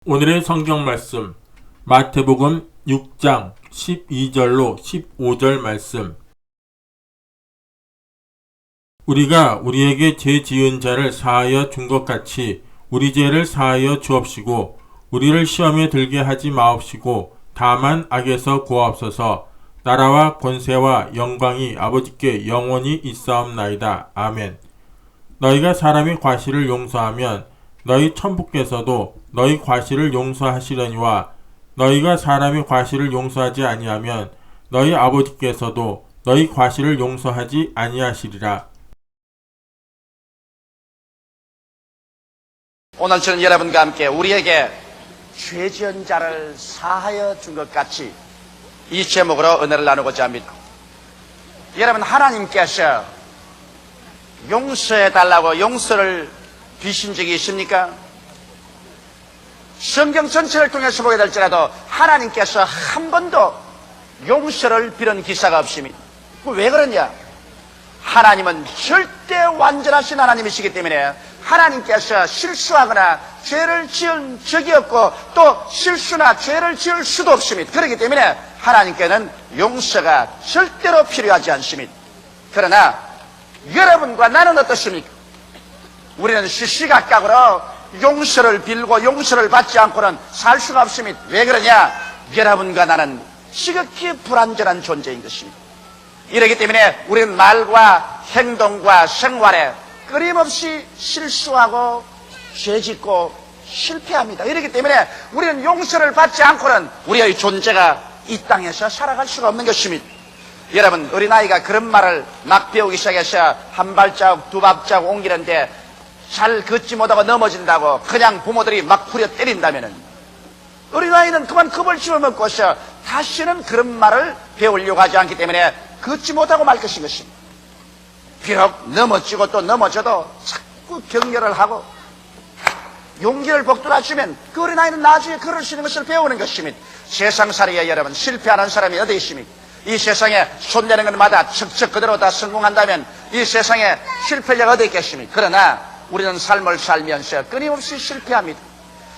오늘의 성경 말씀 마태복음 6장 12절로 15절 말씀. 우리가 우리에게 죄 지은 자를 사하여 준 것 같이 우리 죄를 사하여 주옵시고 우리를 시험에 들게 하지 마옵시고 다만 악에서 구하옵소서. 나라와 권세와 영광이 아버지께 영원히 있사옵나이다. 아멘. 너희가 사람의 과실을 용서하면 너희 천부께서도 너희 과실을 용서하시려니와 너희가 사람의 과실을 용서하지 아니하면 너희 아버지께서도 너희 과실을 용서하지 아니하시리라. 오늘 저는 여러분과 함께 우리에게 죄 지은 자를 사하여 준 것 같이 이 제목으로 은혜를 나누고자 합니다. 여러분, 하나님께서 용서해달라고 용서를 비신 적이 있습니까? 성경 전체를 통해서 보게 될지라도 하나님께서 한 번도 용서를 빌은 기사가 없습니다. 왜 그러냐? 하나님은 절대 완전하신 하나님이시기 때문에 하나님께서 실수하거나 죄를 지은 적이 없고 또 실수나 죄를 지을 수도 없습니다. 그렇기 때문에 하나님께는 용서가 절대로 필요하지 않습니다. 그러나 여러분과 나는 어떻습니까? 우리는 시시각각으로 용서를 빌고 용서를 받지 않고는 살 수가 없습니다. 왜 그러냐? 여러분과 나는 지극히 불완전한 존재인 것입니다. 이렇기 때문에 우리는 말과 행동과 생활에 끊임없이 실수하고 죄짓고 실패합니다. 이렇기 때문에 우리는 용서를 받지 않고는 우리의 존재가 이 땅에서 살아갈 수가 없는 것입니다. 여러분, 어린아이가 그런 말을 막 배우기 시작해서 한 발자국 두 발자국 옮기는데 잘 걷지 못하고 넘어진다고 그냥 부모들이 막 후려 때린다면은 어린아이는 그만 겁을 집어먹고서 다시는 그런 말을 배우려고 하지 않기 때문에 걷지 못하고 말 것인 것입니다. 비록 넘어지고 또 넘어져도 자꾸 격려를 하고 용기를 북돋아주면 그 어린아이는 나중에 걸을 수 있는 것을 배우는 것입니다. 세상살이에 여러분, 실패하는 사람이 어디 있습니까? 이 세상에 손내는 것마다 척척 그대로 다 성공한다면 이 세상에 실패자가 어디 있겠습니까? 그러나 우리는 삶을 살면서 끊임없이 실패합니다.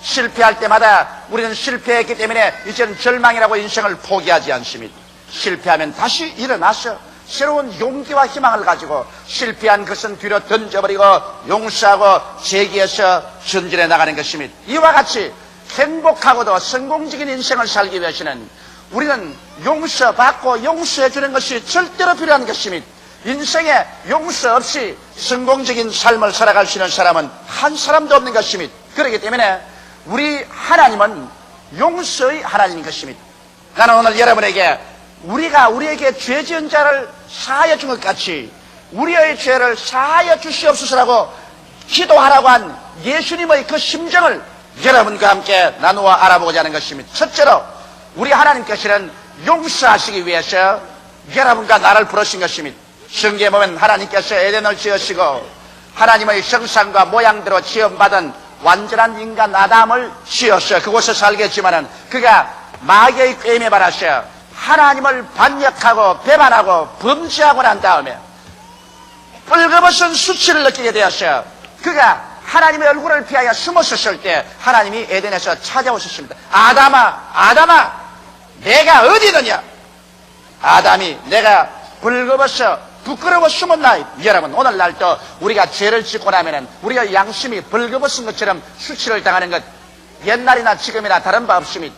실패할 때마다 우리는 실패했기 때문에 이제는 절망이라고 인생을 포기하지 않습니다. 실패하면 다시 일어나서 새로운 용기와 희망을 가지고 실패한 것은 뒤로 던져버리고 용서하고 재기해서 전진해 나가는 것입니다. 이와 같이 행복하고도 성공적인 인생을 살기 위해서는 우리는 용서받고 용서해 주는 것이 절대로 필요한 것입니다. 인생에 용서 없이 성공적인 삶을 살아갈 수 있는 사람은 한 사람도 없는 것입니다. 그렇기 때문에 우리 하나님은 용서의 하나님인 것입니다. 나는 오늘 여러분에게 우리가 우리에게 죄 지은 자를 사하여 준 것 같이 우리의 죄를 사하여 주시옵소서라고 기도하라고 한 예수님의 그 심정을 여러분과 함께 나누어 알아보고자 하는 것입니다. 첫째로 우리 하나님께서는 용서하시기 위해서 여러분과 나를 부르신 것입니다. 성경에 보면 하나님께서 에덴을 지으시고 하나님의 형상과 모양대로 지음받은 완전한 인간 아담을 지어서 그곳에 살게 했지만은 그가 마귀의 꾀임에 받아서 하나님을 반역하고 배반하고 범죄하고 난 다음에 뻘거벗은 수치를 느끼게 되어서 그가 하나님의 얼굴을 피하여 숨었었을 때 하나님이 에덴에서 찾아오셨습니다. 아담아 내가 어디 있느냐? 아담이 내가 벌거벗어 부끄러워 숨었나이. 여러분, 오늘날도 우리가 죄를 짓고 나면은 우리가 양심이 벌거벗은 것처럼 수치를 당하는 것 옛날이나 지금이나 다른 바 없습니다.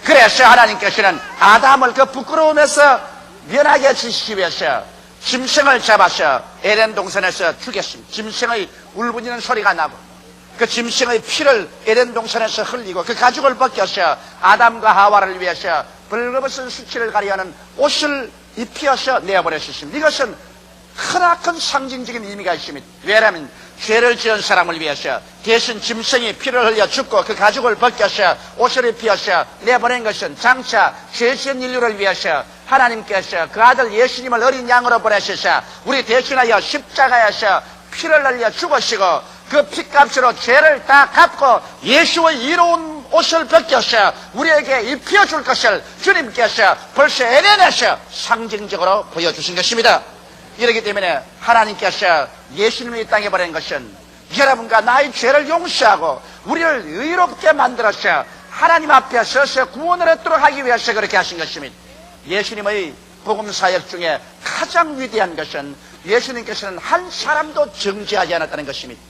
그래서 하나님께서는 아담을 그 부끄러움에서 면하게 해주시기 위해서 짐승을 잡아서 에덴 동산에서 죽였습니다. 짐승의 울부짖는 소리가 나고 그 짐승의 피를 에덴 동산에서 흘리고 그 가죽을 벗겨서 아담과 하와를 위해서 벌거벗은 수치를 가리하는 옷을 입혀서 내어버렸습니다. 이것은 크나큰 상징적인 의미가 있습니다. 왜냐하면 죄를 지은 사람을 위해서 대신 짐승이 피를 흘려 죽고 그 가죽을 벗겨서 옷을 입혀서 내보낸 것은 장차 죄 지은 인류를 위해서 하나님께서 그 아들 예수님을 어린 양으로 보내셔서 우리 대신하여 십자가에서 피를 흘려 죽으시고 그 피값으로 죄를 다 갚고 예수의 이로운 옷을 벗겨서 우리에게 입혀줄 것을 주님께서 벌써 에덴에서 상징적으로 보여주신 것입니다. 이렇기 때문에 하나님께서 예수님을 이 땅에 보낸 것은 여러분과 나의 죄를 용서하고 우리를 의롭게 만들어서 하나님 앞에 서서 구원을 얻도록 하기 위해서 그렇게 하신 것입니다. 예수님의 복음사역 중에 가장 위대한 것은 예수님께서는 한 사람도 정죄하지 않았다는 것입니다.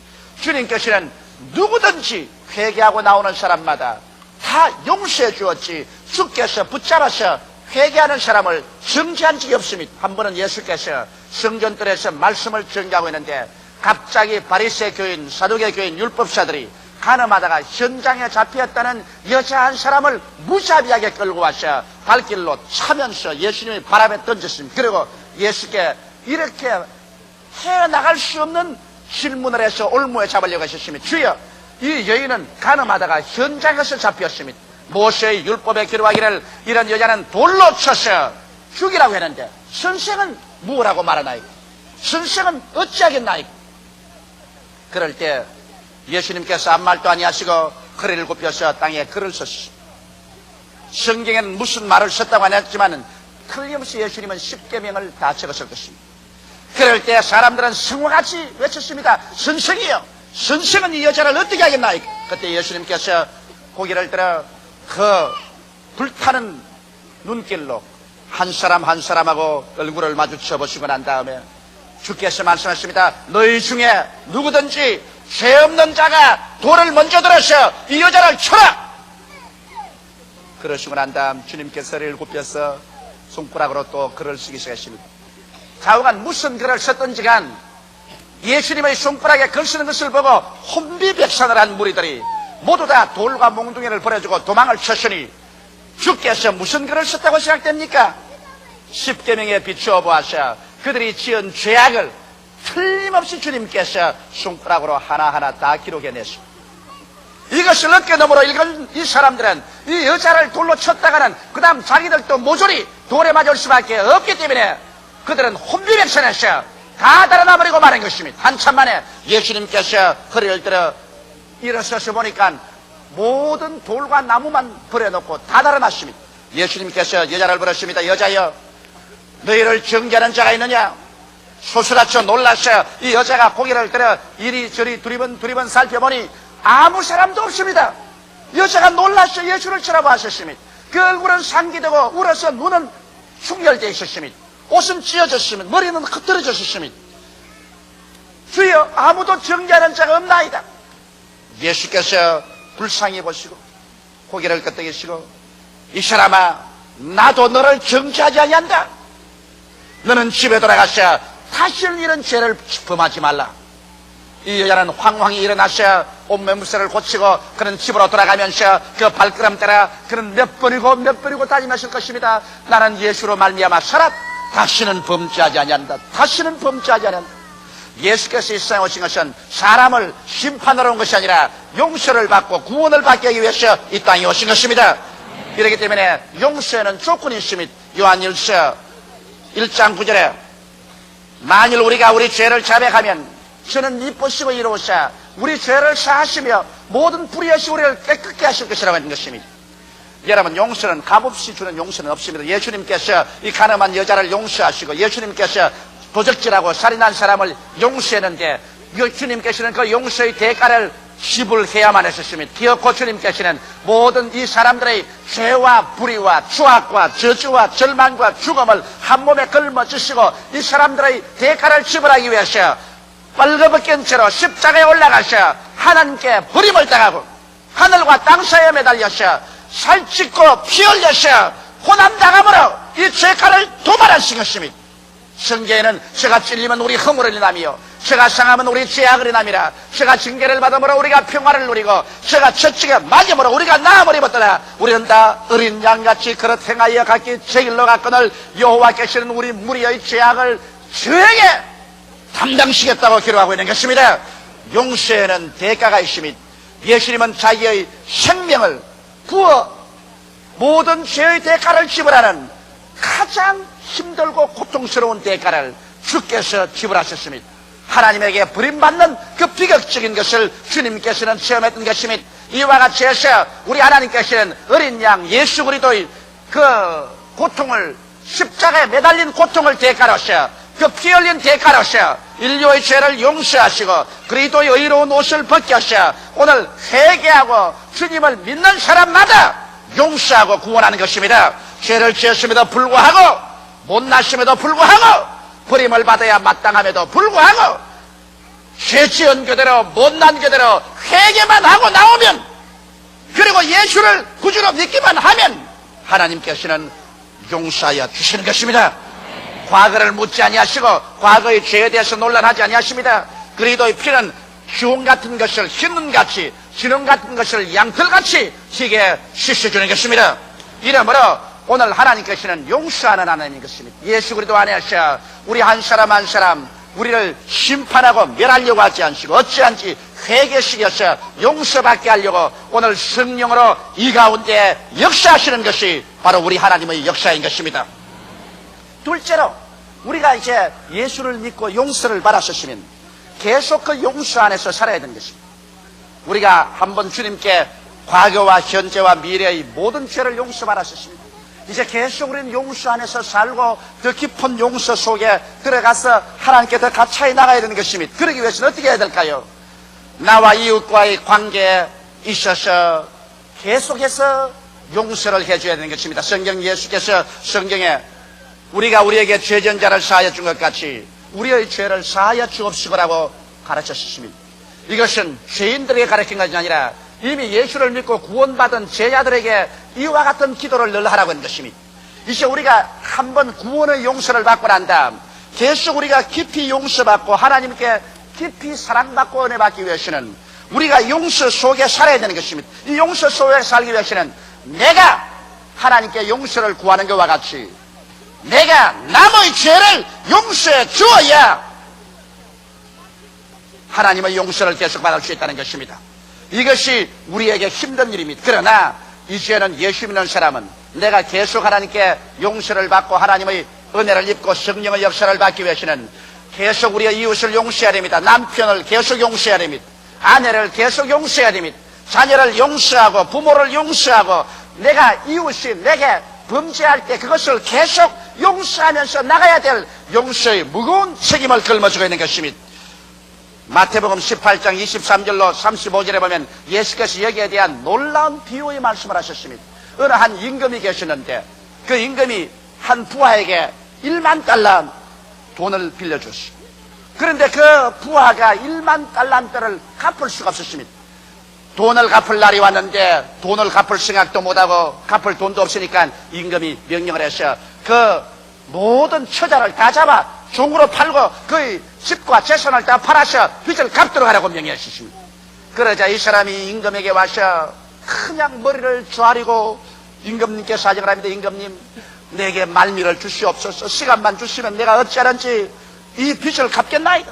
주님께서는 누구든지 회개하고 나오는 사람마다 다 용서해 주었지 주께서 붙잡아서 회개하는 사람을 정죄한 적이 없습니다. 한 번은 예수께서 성전들에서 말씀을 전개하고 있는데 갑자기 바리새 교인, 사두개 교인, 율법사들이 가늠하다가 현장에 잡혔다는 여자 한 사람을 무자비하게 끌고 와서 발길로 차면서 예수님의 발 앞에 던졌습니다. 그리고 예수께 이렇게 헤어나갈 수 없는 질문을 해서 올무에 잡으려고 하셨습니다. 주여, 이 여인은 가늠하다가 현장에서 잡혔습니다. 모세의 율법에 기록하기를 이런 여자는 돌로 쳐서 죽이라고 했는데 선생은 무엇라고 말하나이까? 선생은 어찌하겠나이까? 그럴 때 예수님께서 아무 말도 아니하시고 허리를 굽혀서 땅에 글을 썼습니다. 성경에는 무슨 말을 썼다고 안 했지만 틀림없이 예수님은 십계명을 다 적었을 것입니다. 그럴 때 사람들은 성화같이 외쳤습니다. 선생이요, 선생은 이 여자를 어떻게 하겠나이까? 그때 예수님께서 고개를 들어 그 불타는 눈길로 한 사람 한 사람하고 얼굴을 마주쳐 보시고 난 다음에 주께서 말씀하십니다. 너희 중에 누구든지 죄 없는 자가 돌을 먼저 들어서 이 여자를 쳐라! 그러시고 난 다음 주님께서 허리를 굽혀서 손가락으로 또 글을 쓰기 시작했습니다. 좌우간 무슨 글을 썼던지 간 예수님의 손가락에 글 쓰는 것을 보고 혼비백산을 한 무리들이 모두 다 돌과 몽둥이를 버려주고 도망을 쳤으니 주께서 무슨 글을 썼다고 생각됩니까? 십계명에 비추어 보아서 그들이 지은 죄악을 틀림없이 주님께서 손가락으로 하나하나 다 기록해냈습니다. 이것을 어깨너머로 읽은 이 사람들은 이 여자를 돌로 쳤다가는 그 다음 자기들도 모조리 돌에 맞을 수밖에 없기 때문에 그들은 혼비백산해서 다 달아나버리고 마는 것입니다. 한참 만에 예수님께서 허리를 들어 일어서서 보니까 모든 돌과 나무만 버려놓고 다 달아났습니다. 예수님께서 여자를 부르십니다. 여자여, 너희를 정죄하는 자가 있느냐? 소스라쳐 놀라서 이 여자가 고개를 들어 이리저리 두리번 살펴보니 아무 사람도 없습니다. 여자가 놀라서 예수를 쳐다보았습니다. 그 얼굴은 상기되고 울어서 눈은 충혈되어 있었습니다. 옷은 찢어졌습니다. 머리는 흩어졌습니다. 주여, 아무도 정죄하는 자가 없나이다. 예수께서 불쌍히 보시고 고개를 끄덕이시고 이 사람아, 나도 너를 정죄하지 아니한다. 너는 집에 돌아가서 다시는 이런 죄를 범하지 말라. 이 여자는 황황히 일어나서 옷매무새를 고치고 그는 집으로 돌아가면서 그 발걸음 따라 그는 몇 번이고 다짐하실 것입니다. 나는 예수로 말미암아 살았. 다시는 범죄하지 아니한다. 다시는 범죄하지 아니한다. 예수께서 이 세상에 오신 것은 사람을 심판하러 온 것이 아니라 용서를 받고 구원을 받기 위해서 이 땅에 오신 것입니다. 그렇기 때문에 용서에는 조건이 있습니다. 요한일서 1장 9절에 만일 우리가 우리 죄를 자백하면 저는 이쁘시고 이로우사 우리 죄를 사하시며 모든 불의하시 우리를 깨끗게 하실 것이라고 하는 것입니다. 여러분, 용서는 값없이 주는 용서는 없습니다. 예수님께서 이 가늠한 여자를 용서하시고 예수님께서 도적질하고 살인한 사람을 용서했는데 주님께서는 그 용서의 대가를 지불해야만 했었습니다. 기어코 주님께서는 모든 이 사람들의 죄와 불의와 추악과 저주와 절망과 죽음을 한 몸에 걸머지시고 이 사람들의 대가를 지불하기 위해서 빨개벗긴 채로 십자가에 올라가서 하나님께 버림을 당하고 하늘과 땅 사이에 매달려서 살찌고 피 흘려서 고난당함으로 이 죄가를 도말하신 것입니다. 성경에는 죄가 찔리면 우리 허물을 인하며 죄가 상하면 우리 죄악을 인함이라. 죄가 징계를 받음으로 우리가 평화를 누리고 죄가 채찍에 맞음으로 우리가 나음을 입었더라. 우리는 다 어린 양같이 그릇 행하여 각기 제 길로 갔거늘 여호와께서는 우리 무리의 죄악을 저에게 담당시겠다고 기록하고 있는 것입니다. 용서에는 대가가 있습니다. 예수님은 자기의 생명을 부어 모든 죄의 대가를 지불하는 가장 힘들고 고통스러운 대가를 주께서 지불하셨습니다. 하나님에게 버림받는 그 비극적인 것을 주님께서는 체험했던 것입니다. 이와 같이 해서 우리 하나님께서는 어린 양 예수 그리스도의 그 고통을 십자가에 매달린 고통을 대가로서 그 피 흘린 대가로서 인류의 죄를 용서하시고 그리스도의 의로운 옷을 벗겨서 오늘 회개하고 주님을 믿는 사람마다 용서하고 구원하는 것입니다. 죄를 지었음에도 불구하고 못났음에도 불구하고 버림을 받아야 마땅함에도 불구하고 죄 지은 그대로 못난 그대로 회개만 하고 나오면, 그리고 예수를 구주로 믿기만 하면 하나님께서는 용서하여 주시는 것입니다. 과거를 묻지 아니하시고 과거의 죄에 대해서 논란하지 아니하십니다. 그리스도의 피는 기운 같은 것을 흰눈같이, 기름 같은 것을 양털같이 희게 씻어주는 것입니다. 이러므로 오늘 하나님께서는 용서하는 하나님인 것입니다. 예수 그리스도 안에서 우리 한 사람 한 사람 우리를 심판하고 멸하려고 하지 않으시고 어찌한지 회개시켜서 용서받게 하려고 오늘 성령으로 이 가운데 역사하시는 것이 바로 우리 하나님의 역사인 것입니다. 둘째로, 우리가 이제 예수를 믿고 용서를 받았으면 계속 그 용서 안에서 살아야 되는 것입니다. 우리가 한번 주님께 과거와 현재와 미래의 모든 죄를 용서받았습니다. 이제 계속 우리는 용서 안에서 살고 더 깊은 용서 속에 들어가서 하나님께 더 가까이 나가야 되는 것입니다. 그러기 위해서는 어떻게 해야 될까요? 나와 이웃과의 관계에 있어서 계속해서 용서를 해줘야 되는 것입니다. 성경 예수께서 성경에 우리가 우리에게 죄전 자를 사하여 준 것 같이 우리의 죄를 사하여 주옵시고라고 가르쳤습니다. 이것은 죄인들에게 가르친 것이 아니라 이미 예수를 믿고 구원받은 제자들에게 이와 같은 기도를 늘 하라고 하는 것입니다. 이제 우리가 한번 구원의 용서를 받고 난 다음 계속 우리가 깊이 용서받고 하나님께 깊이 사랑받고 은혜 받기 위해서는 우리가 용서 속에 살아야 되는 것입니다. 이 용서 속에 살기 위해서는 내가 하나님께 용서를 구하는 것과 같이 내가 남의 죄를 용서해 주어야 하나님의 용서를 계속 받을 수 있다는 것입니다. 이것이 우리에게 힘든 일입니다. 그러나 이제는 예수 믿는 사람은 내가 계속 하나님께 용서를 받고 하나님의 은혜를 입고 성령의 역사를 받기 위해서는 계속 우리의 이웃을 용서해야 됩니다. 남편을 계속 용서해야 됩니다. 아내를 계속 용서해야 됩니다. 자녀를 용서하고 부모를 용서하고 내가 이웃이 내게 범죄할 때 그것을 계속 용서하면서 나가야 될 용서의 무거운 책임을 걸머지고 있는 것입니다. 마태복음 18장 23절로 35절에 보면 예수께서 여기에 대한 놀라운 비유의 말씀을 하셨습니다. 어느 한 임금이 계셨는데 그 임금이 한 부하에게 1만 달러 돈을 빌려줬습니다. 그런데 그 부하가 1만 달란트를 갚을 수가 없었습니다. 돈을 갚을 날이 왔는데 돈을 갚을 생각도 못하고 갚을 돈도 없으니까 임금이 명령을 해서 그 모든 처자를 다 잡아 종으로 팔고 그의 집과 재산을 다 팔아서 빚을 갚도록 하라고 명령하셨습니다. 그러자 이 사람이 임금에게 와서 그냥 머리를 조아리고 임금님께 사정을 합니다. 임금님, 내게 말미를 주시옵소서. 시간만 주시면 내가 어찌하는지 이 빚을 갚겠나이다.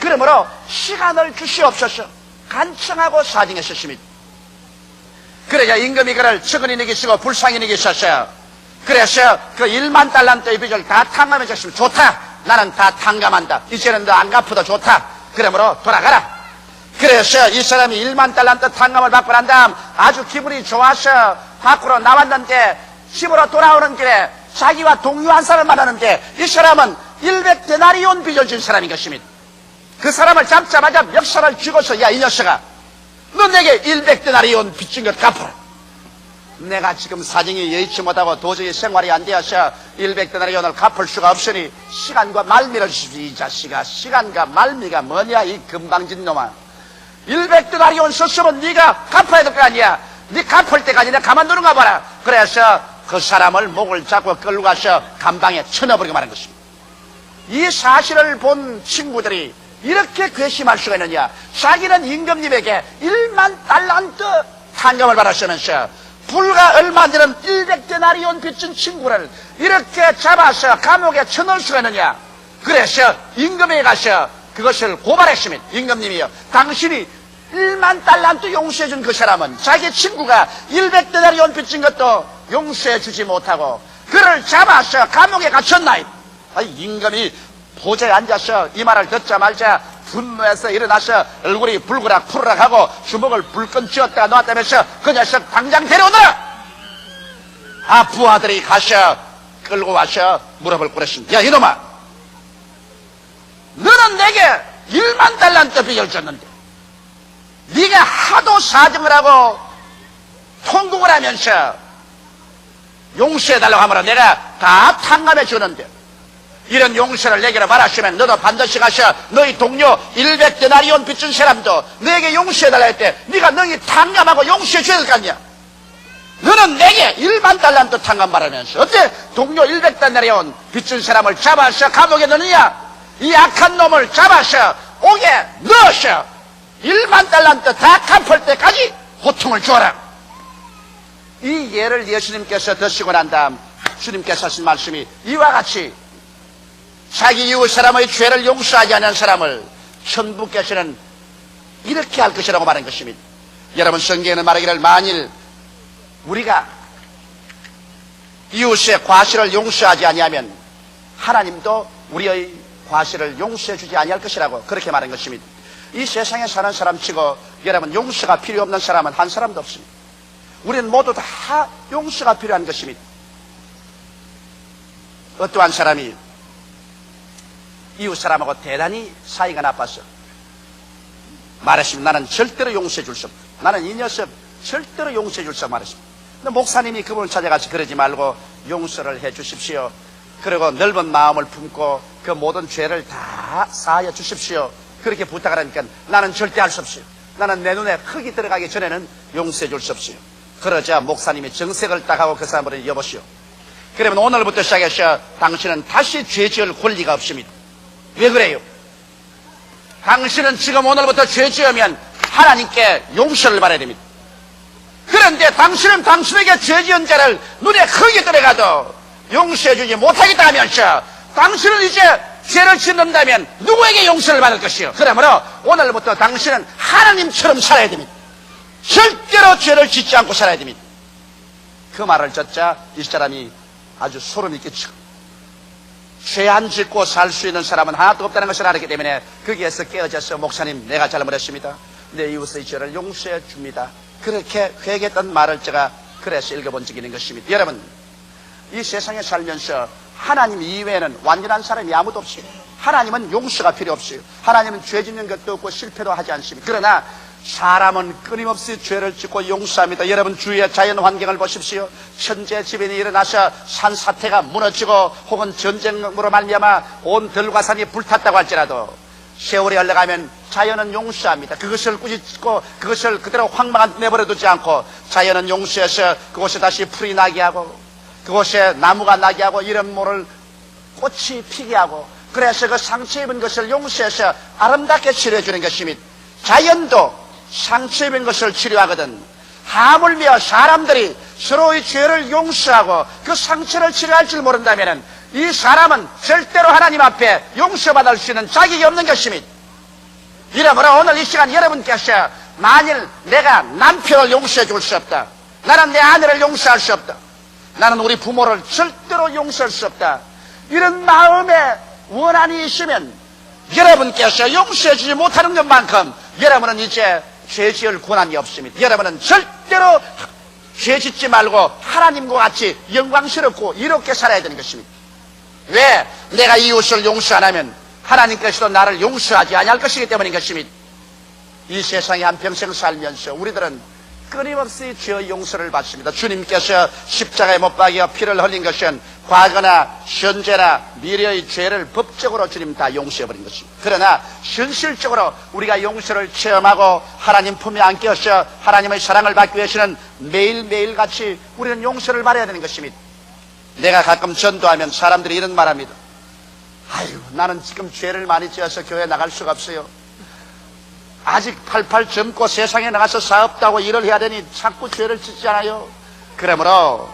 그러므로 시간을 주시옵소서 간청하고 사정했었습니다. 그러자 임금이 그를 측은히 여기시고 불쌍히 여기셨어요. 그래서 그 1만 달란트의 빚을 다 탕감해 줬습니다. 좋다. 나는 다 탕감한다. 이제는 너 안 갚아도 좋다. 그러므로 돌아가라. 그래서 이 사람이 1만 달란트 탕감을 받고 난 다음 아주 기분이 좋아서 밖으로 나왔는데 집으로 돌아오는 길에 자기와 동료한 사람을 만나는데 이 사람은 100데나리온 빚을 진 사람인 것입니다. 그 사람을 잡자마자 멱살을 쥐고서 야, 이 녀석아, 너 내게 100데나리온 빚진 것 갚아라. 내가 지금 사정이 여의치 못하고 도저히 생활이 안 되어서 100데나리온을 갚을 수가 없으니 시간과 말미를 주십시오. 이 자식아, 시간과 말미가 뭐냐 이 금방진 놈아. 100데나리온 썼으면 네가 갚아야 될 거 아니야. 네 갚을 때가 아니라 가만두는가 봐라. 그래서 그 사람을 목을 잡고 끌고 가서 감방에 쳐넣어버리고 말한 것입니다. 이 사실을 본 친구들이 이렇게 괘씸할 수가 있느냐. 자기는 임금님에게 1만 달란트 탕감을 받았으면서 불과 얼마 안 되는 100데나리온 빚진 친구를 이렇게 잡아서 감옥에 쳐넣을 수가 있느냐. 그래서 임금에게 가서 그것을 고발했습니다. 임금님이요, 당신이 1만 달란트 용서해준 그 사람은 자기 친구가 100데나리온 빚진 것도 용서해주지 못하고 그를 잡아서 감옥에 갇혔나이다. 임금이 보좌에 앉아서 이 말을 듣자마자 분노해서 일어나서 얼굴이 불그락 푸르락 하고 주먹을 불끈 쥐었다가 놓았다면서 그 녀석 당장 데려오너라. 부하들이 가서 끌고 와서 물어볼 뻔했습니다. 야, 이놈아, 너는 내게 1만 달란트 빚을 졌는데 네가 하도 사정을 하고 통곡을 하면서 용서해달라고 하면 내가 다 탕감해 주는데 이런 용서를 내게로 말하시면 너도 반드시 가서 너희 동료 100데나리온 빚진 사람도 너에게 용서해달라 할때 네가 너희 탕감하고 용서해 줘야 될 거 아니야. 너는 내게 1만 달란트 탕감 바라면서 어때 동료 100데나리온 빚진 사람을 잡아서 감옥에 넣느냐. 이 악한 놈을 잡아서 옥에 넣어서 1만 달란트 다 갚을 때까지 고통을 주어라. 이 예를 예수님께서 드시고 난 다음 주님께서 하신 말씀이 이와 같이 자기 이웃 사람의 죄를 용서하지 않는 사람을 천부께서는 이렇게 할 것이라고 말한 것입니다. 여러분 성경에는 말하기를 만일 우리가 이웃의 과실을 용서하지 아니하면 하나님도 우리의 과실을 용서해 주지 아니할 것이라고 그렇게 말한 것입니다. 이 세상에 사는 사람치고 여러분 용서가 필요 없는 사람은 한 사람도 없습니다. 우리는 모두 다 용서가 필요한 것입니다. 어떠한 사람이 이웃 사람하고 대단히 사이가 나빠서 말했습니다. 나는 절대로 용서해 줄 수 없다. 나는 이 녀석 절대로 용서해 줄 수 없다 말했습니다. 근데 목사님이 그분을 찾아가서 그러지 말고 용서를 해 주십시오. 그리고 넓은 마음을 품고 그 모든 죄를 다 사하여 주십시오. 그렇게 부탁을 하니까 나는 절대 할 수 없어요. 나는 내 눈에 흙이 들어가기 전에는 용서해 줄 수 없어요. 그러자 목사님이 정색을 딱 하고 그 사람을 여보시오. 그러면 오늘부터 시작해서 당신은 다시 죄 지을 권리가 없습니다. 왜 그래요? 당신은 지금 오늘부터 죄 지으면 하나님께 용서를 받아야 됩니다. 그런데 당신은 당신에게 죄 지은 자를 눈에 흙이 들어가도 용서해 주지 못하겠다 하면서 당신은 이제 죄를 짓는다면 누구에게 용서를 받을 것이요? 그러므로 오늘부터 당신은 하나님처럼 살아야 됩니다. 절대로 죄를 짓지 않고 살아야 됩니다. 그 말을 듣자 이 사람이 아주 소름이 끼치고 죄 안 짓고 살 수 있는 사람은 하나도 없다는 것을 알았기 때문에 거기에서 깨어져서 목사님 내가 잘못했습니다. 내 이웃의 죄를 용서해 줍니다. 그렇게 회개했던 말을 제가 그래서 읽어본 적이 있는 것입니다. 여러분 이 세상에 살면서 하나님 이외에는 완전한 사람이 아무도 없어요. 하나님은 용서가 필요 없어요. 하나님은 죄 짓는 것도 없고 실패도 하지 않습니다. 그러나 사람은 끊임없이 죄를 짓고 용서합니다. 여러분 주위의 자연 환경을 보십시오. 천재지변이 일어나서 산사태가 무너지고 혹은 전쟁으로 말미암아 온 들과 산이 불탔다고 할지라도 세월이 흘러가면 자연은 용서합니다. 그것을 꾸짖고 그것을 그대로 황망한 내버려두지 않고 자연은 용서해서 그곳에 다시 풀이 나게 하고 그곳에 나무가 나게 하고 이런 모를 꽃이 피게 하고 그래서 그 상처 입은 것을 용서해서 아름답게 치료해 주는 것입니다. 자연도 상처 입은 것을 치료하거든 하물며 사람들이 서로의 죄를 용서하고 그 상처를 치료할 줄 모른다면 이 사람은 절대로 하나님 앞에 용서받을 수 있는 자격이 없는 것입니다. 이러므로 오늘 이 시간 여러분께서 만일 내가 남편을 용서해 줄 수 없다, 나는 내 아내를 용서할 수 없다, 나는 우리 부모를 절대로 용서할 수 없다, 이런 마음에 원한이 있으면 여러분께서 용서해 주지 못하는 것만큼 여러분은 이제 죄 지을 권한이 없습니다. 여러분은 절대로 죄 짓지 말고 하나님과 같이 영광스럽고 이롭게 살아야 되는 것입니다. 왜? 내가 이웃을 용서 안 하면 하나님께서도 나를 용서하지 아니할 것이기 때문인 것입니다. 이 세상에 한평생 살면서 우리들은 끊임없이 죄의 용서를 받습니다. 주님께서 십자가에 못 박여 피를 흘린 것은 과거나 현재나 미래의 죄를 법적으로 주님 다 용서해버린 것입니다. 그러나 현실적으로 우리가 용서를 체험하고 하나님 품에 안겨서 하나님의 사랑을 받기 위해서는 매일매일 같이 우리는 용서를 받아야 되는 것입니다. 내가 가끔 전도하면 사람들이 이런 말합니다. 아유, 나는 지금 죄를 많이 지어서 교회 나갈 수가 없어요. 아직 팔팔 젊고 세상에 나가서 사업도 하고 일을 해야 되니 자꾸 죄를 짓잖아요. 그러므로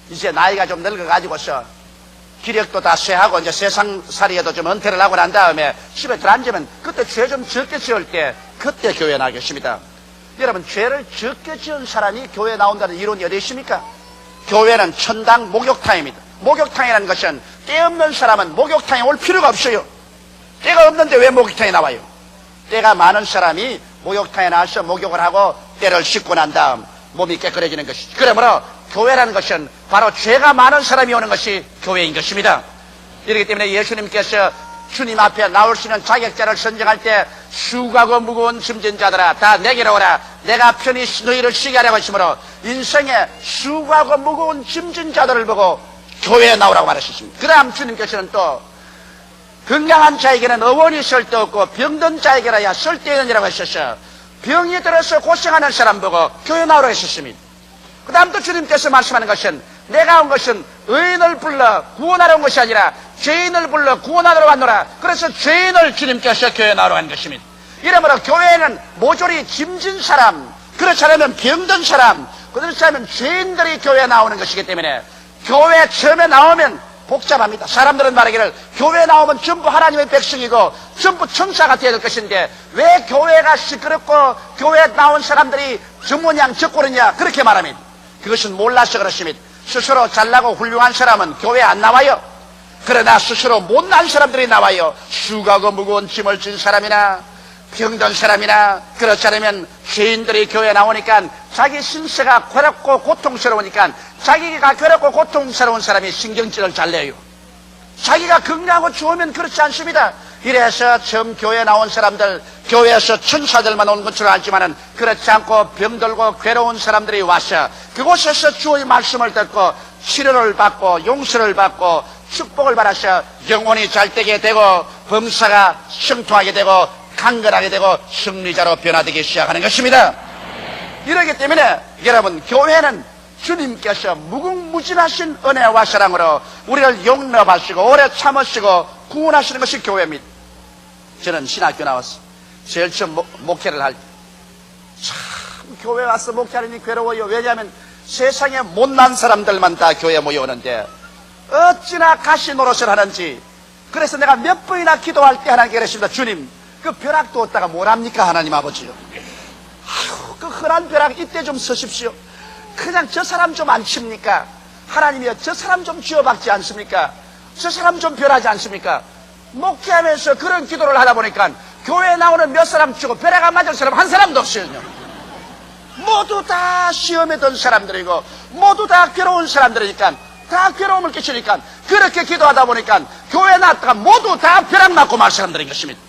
이제 나이가 좀 늙어가지고서 기력도 다 쇠하고 이제 세상살이에도 좀 은퇴를 하고 난 다음에 집에 들어앉으면 그때 죄 좀 적게 지을 때 그때 교회 나겠습니다. 여러분 죄를 적게 지은 사람이 교회에 나온다는 이론이 어디 있습니까? 교회는 천당 목욕탕입니다. 목욕탕이라는 것은 때 없는 사람은 목욕탕에 올 필요가 없어요. 때가 없는데 왜 목욕탕에 나와요? 때가 많은 사람이 목욕탕에 나와서 목욕을 하고 때를 씻고 난 다음 몸이 깨끗해지는 것이죠. 그러므로 교회라는 것은 바로 죄가 많은 사람이 오는 것이 교회인 것입니다. 이렇기 때문에 예수님께서 주님 앞에 나올 수 있는 자격자를 선정할 때 수고하고 무거운 짐진 자들아 다 내게로 오라. 내가 편히 너희를 쉬게 하려고 했으므로 인생에 수고하고 무거운 짐진 자들을 보고 교회에 나오라고 말하셨습니다. 그 다음 주님께서는 또 건강한 자에게는 어원이 쓸데없고 병든 자에게라야 쓸데있느니라고 하셨어요. 병이 들어서 고생하는 사람 보고 교회 나오라고 하셨습니다. 그 다음 또 주님께서 말씀하는 것은 내가 온 것은 의인을 불러 구원하러 온 것이 아니라 죄인을 불러 구원하러 왔노라. 그래서 죄인을 주님께서 교회에 나오라고 한 것입니다. 이러므로 교회에는 모조리 짐진 사람, 그렇지 않으면 병든 사람, 그렇지 않으면 죄인들이 교회에 나오는 것이기 때문에 교회 처음에 나오면 복잡합니다. 사람들은 말하기를 교회에 나오면 전부 하나님의 백성이고 전부 천사가 되어야 될 것인데 왜 교회가 시끄럽고 교회에 나온 사람들이 저 모양 저 꼴이냐 그렇게 말합니다. 그것은 몰라서 그렇습니다. 스스로 잘나고 훌륭한 사람은 교회에 안 나와요. 그러나 스스로 못난 사람들이 나와요. 수고하고 무거운 짐을 진 사람이나 병든 사람이나 그렇지 않으면 죄인들이 교회에 나오니까 자기 신세가 괴롭고 고통스러우니까 자기가 괴롭고 고통스러운 사람이 신경질을 잘 내요. 자기가 건강하고 좋으면 그렇지 않습니다. 이래서 처음 교회에 나온 사람들, 교회에서 천사들만 온 것처럼 알지만은 그렇지 않고 병들고 괴로운 사람들이 와서 그곳에서 주의 말씀을 듣고 치료를 받고 용서를 받고 축복을 받아서 영혼이 잘되게 되고 범사가 성통하게 되고 강건하게 되고 승리자로 변화되기 시작하는 것입니다. 이러기 때문에 여러분 교회는 주님께서 무궁무진하신 은혜와 사랑으로 우리를 용납하시고 오래 참으시고 구원하시는 것이 교회입니다. 저는 신학교 나왔어. 제일 처음 목회를 할 때 참 교회 와서 목회하니 괴로워요. 왜냐하면 세상에 못난 사람들만 다 교회에 모여오는데 어찌나 가시 노릇을 하는지. 그래서 내가 몇 번이나 기도할 때 하나님께 그랬습니다. 주님 그 벼락도 얻다가 뭐랍니까 하나님 아버지요. 아유 그 흔한 벼락 이때 좀 서십시오. 그냥 저 사람 좀 안 칩니까? 하나님이여 저 사람 좀 쥐어박지 않습니까? 저 사람 좀 벼라지 않습니까? 목회하면서 그런 기도를 하다 보니까 교회에 나오는 몇 사람 치고 벼락 안 맞을 사람 한 사람도 없어요. 모두 다 시험에 든 사람들이고 모두 다 괴로운 사람들이니까 다 괴로움을 끼치니까 그렇게 기도하다 보니까 교회에 나왔다가 모두 다 벼락 맞고 말 사람들인 것입니다.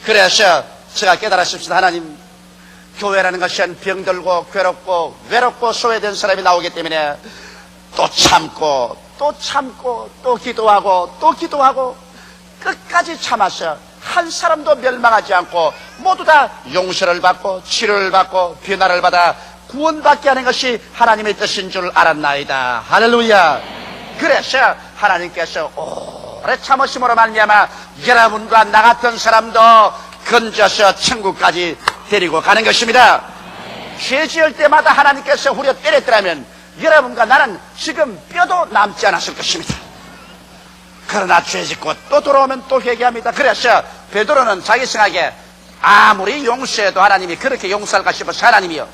그래서 제가 깨달았습니다. 하나님 교회라는 것은 병들고 괴롭고 외롭고 소외된 사람이 나오기 때문에 또 참고 또 기도하고 끝까지 참아서 한 사람도 멸망하지 않고 모두 다 용서를 받고 치료를 받고 변화를 받아 구원받게 하는 것이 하나님의 뜻인 줄 알았나이다. 할렐루야. 그래서 하나님께서 오래 참으심으로 말미암아 여러분과 나 같은 사람도 건져서 천국까지 데리고 가는 것입니다. 죄 지을 때마다 하나님께서 후려 때렸더라면 여러분과 나는 지금 뼈도 남지 않았을 것입니다. 그러나 죄 짓고 또 돌아오면 또 회개합니다. 그래서 베드로는 자기 생각에 아무리 용서해도 하나님이 그렇게 용서할까 싶어서 하나님이요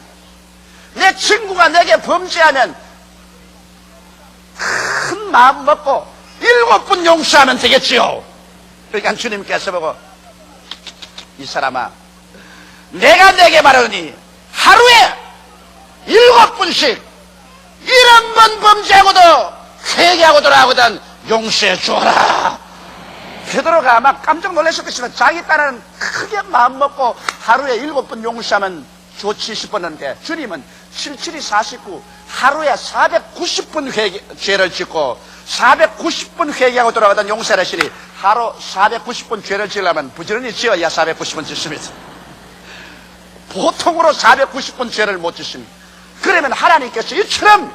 내 친구가 내게 범죄하면 큰 마음 먹고 7번 용서하면 되겠지요. 그러니까 주님께서 보고 이 사람아 내가 내게 말하니 하루에 7번씩 1번 범죄하고도 회개하고 돌아오거든 용서해 주어라. 베드로가 아마 깜짝 놀랐을 것이지만 자기 딸은 크게 마음 먹고 하루에 7번 용서하면 좋지 싶었는데 주님은 77이 49 하루에 490번 죄를 짓고 490번 회개하고 돌아가던 용서를 하시니 하루 490번 죄를 지으려면 부지런히 지어야 490번 짓습니다. 보통으로 490번 죄를 못 짓습니다. 그러면 하나님께서 이처럼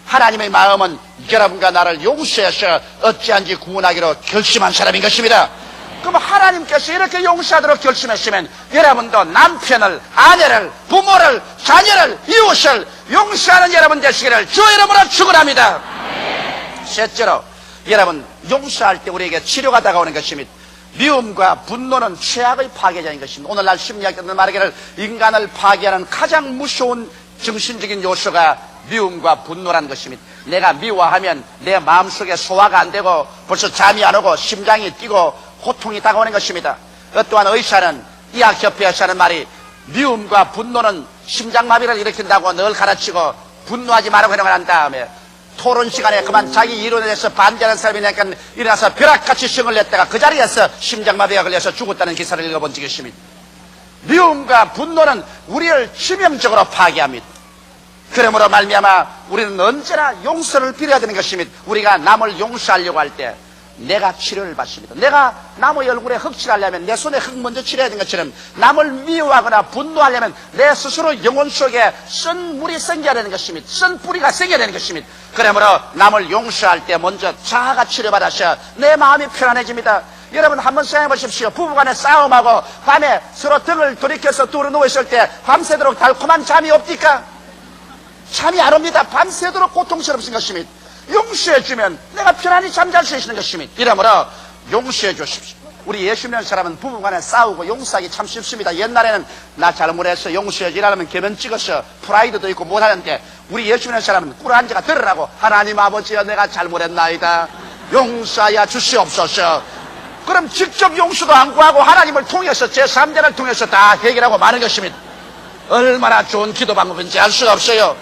하나님의 마음은 여러분과 나를 용서해서 어찌한지 구원하기로 결심한 사람인 것입니다. 그럼 하나님께서 이렇게 용서하도록 결심했으면 여러분도 남편을, 아내를, 부모를, 자녀를, 이웃을 용서하는 여러분 되시기를 주 이름으로 축원합니다. 셋째로 여러분 용서할 때 우리에게 치료가 다가오는 것입니다. 미움과 분노는 최악의 파괴자인 것입니다. 오늘날 심리학자들은 말하기를 인간을 파괴하는 가장 무서운 정신적인 요소가 미움과 분노라는 것입니다. 내가 미워하면 내 마음속에 소화가 안 되고 벌써 잠이 안 오고 심장이 뛰고 고통이 다가오는 것입니다. 어떠한 의사는 의학협회에서 하는 말이 미움과 분노는 심장마비를 일으킨다고 늘 가르치고 분노하지 말라고 해놓은 한 다음에 토론 시간에 그만 자기 이론에 대해서 반대하는 사람이 니까 일어나서 벼락같이 성을 냈다가 그 자리에서 심장마비가 걸려서 죽었다는 기사를 읽어본 적이 있습니다. 미움과 분노는 우리를 치명적으로 파괴합니다. 그러므로 말미암아 우리는 언제나 용서를 빌어야 되는 것입니다. 우리가 남을 용서하려고 할 때 내가 치료를 받습니다. 내가 남의 얼굴에 흙 칠하려면 내 손에 흙 먼저 칠해야 되는 것처럼 남을 미워하거나 분노하려면 내 스스로 영혼 속에 쓴 물이 생겨야 되는 것입니다. 쓴 뿌리가 생겨야 되는 것입니다. 그러므로 남을 용서할 때 먼저 자아가 치료받아서 내 마음이 편안해집니다. 여러분 한번 생각해 보십시오. 부부간에 싸움하고 밤에 서로 등을 돌이켜서 둘이 누워있을 때 밤새도록 달콤한 잠이 없니까? 잠이 안 옵니다. 밤새도록 고통스럽신 것입니다. 용서해주면 내가 편안히 잠잘 수 있는 것입니다. 이러므로 용서해 주십시오. 우리 예수 믿는 사람은 부부간에 싸우고 용서하기 참 쉽습니다. 옛날에는 나 잘못해서 용서해지 이러면 개면 찍어서 프라이드도 있고 못하는데 우리 예수 믿는 사람은 꿇어앉아가 들으라고 하나님 아버지여 내가 잘못했나이다. 용서하여 주시옵소서. 그럼 직접 용서도 안 구하고 하나님을 통해서 제3자를 통해서 다 해결하고 마는 것입니다. 얼마나 좋은 기도 방법인지 알 수가 없어요.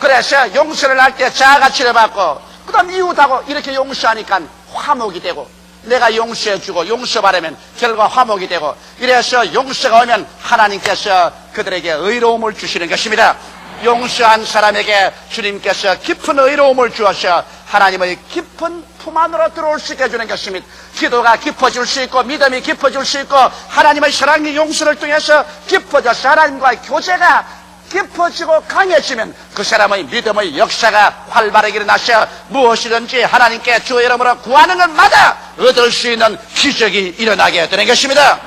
그래서 용서를 할 때 자아가 치료받고 그 다음 이웃하고 이렇게 용서하니까 화목이 되고 내가 용서해주고 용서받으면 결과 화목이 되고 이래서 용서가 오면 하나님께서 그들에게 의로움을 주시는 것입니다. 용서한 사람에게 주님께서 깊은 의로움을 주어서 하나님의 깊은 품 안으로 들어올 수 있게 해주는 것입니다. 기도가 깊어질 수 있고 믿음이 깊어질 수 있고 하나님의 사랑의 용서를 통해서 깊어져서 하나님과의 교제가 깊어지고 강해지면 그 사람의 믿음의 역사가 활발하게 일어나서 무엇이든지 하나님께 주의 이름으로 구하는 것마다 얻을 수 있는 기적이 일어나게 되는 것입니다.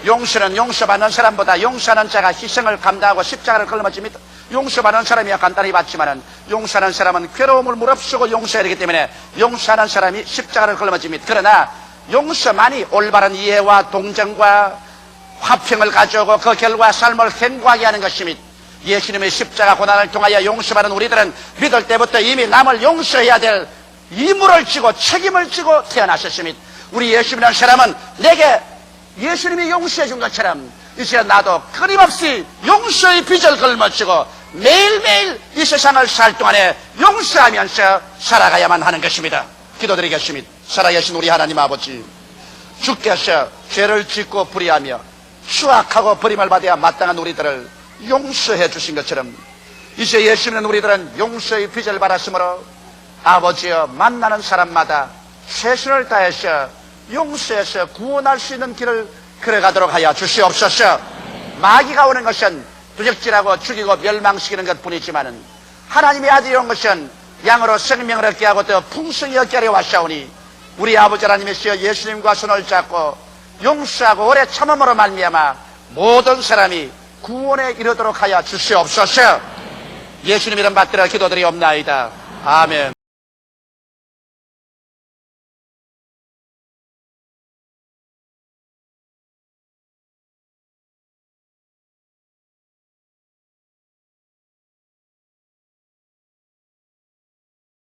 용서는 용서받는 사람보다 용서하는 자가 희생을 감당하고 십자가를 걸머집니다. 용서받는 사람이야 간단히 받지만은 용서하는 사람은 괴로움을 무릅쓰고 용서해야 되기 때문에 용서하는 사람이 십자가를 걸머집니다. 그러나 용서만이 올바른 이해와 동정과 화평을 가져오고 그 결과 삶을 행복하게 하는 것입니다. 예수님의 십자가 고난을 통하여 용서받는 우리들은 믿을 때부터 이미 남을 용서해야 될義務를 지고 책임을 지고 태어나셨습니다. 우리 예수 믿는 사람은 내게 예수님이 용서해 준 것처럼 이제 나도 끊임없이 용서의 빚을 걸머쥐고 매일매일 이 세상을 살 동안에 용서하면서 살아가야만 하는 것입니다. 기도드리겠습니다. 살아계신 우리 하나님 아버지, 주께서 죄를 짓고 불의하며 추악하고 버림을 받아야 마땅한 우리들을 용서해 주신 것처럼 이제 예수 믿는 우리들은 용서의 빚을 받았으므로 아버지여 만나는 사람마다 최선을 다해서 용서해서 구원할 수 있는 길을 걸어가도록 하여 주시옵소서. 마귀가 오는 것은 도적질하고 죽이고 멸망시키는 것뿐이지만은 하나님의 아들이 온 것은 양으로 생명을 얻게 하고 더 풍성히 얻게 하려 왔사오니 우리 아버지 하나님이시여 예수님과 손을 잡고 용서하고 오래 참음으로 말미암아 모든 사람이 구원에 이르도록 하여 주시옵소서. 예수님 이름 받들어 기도드리옵나이다. 아멘.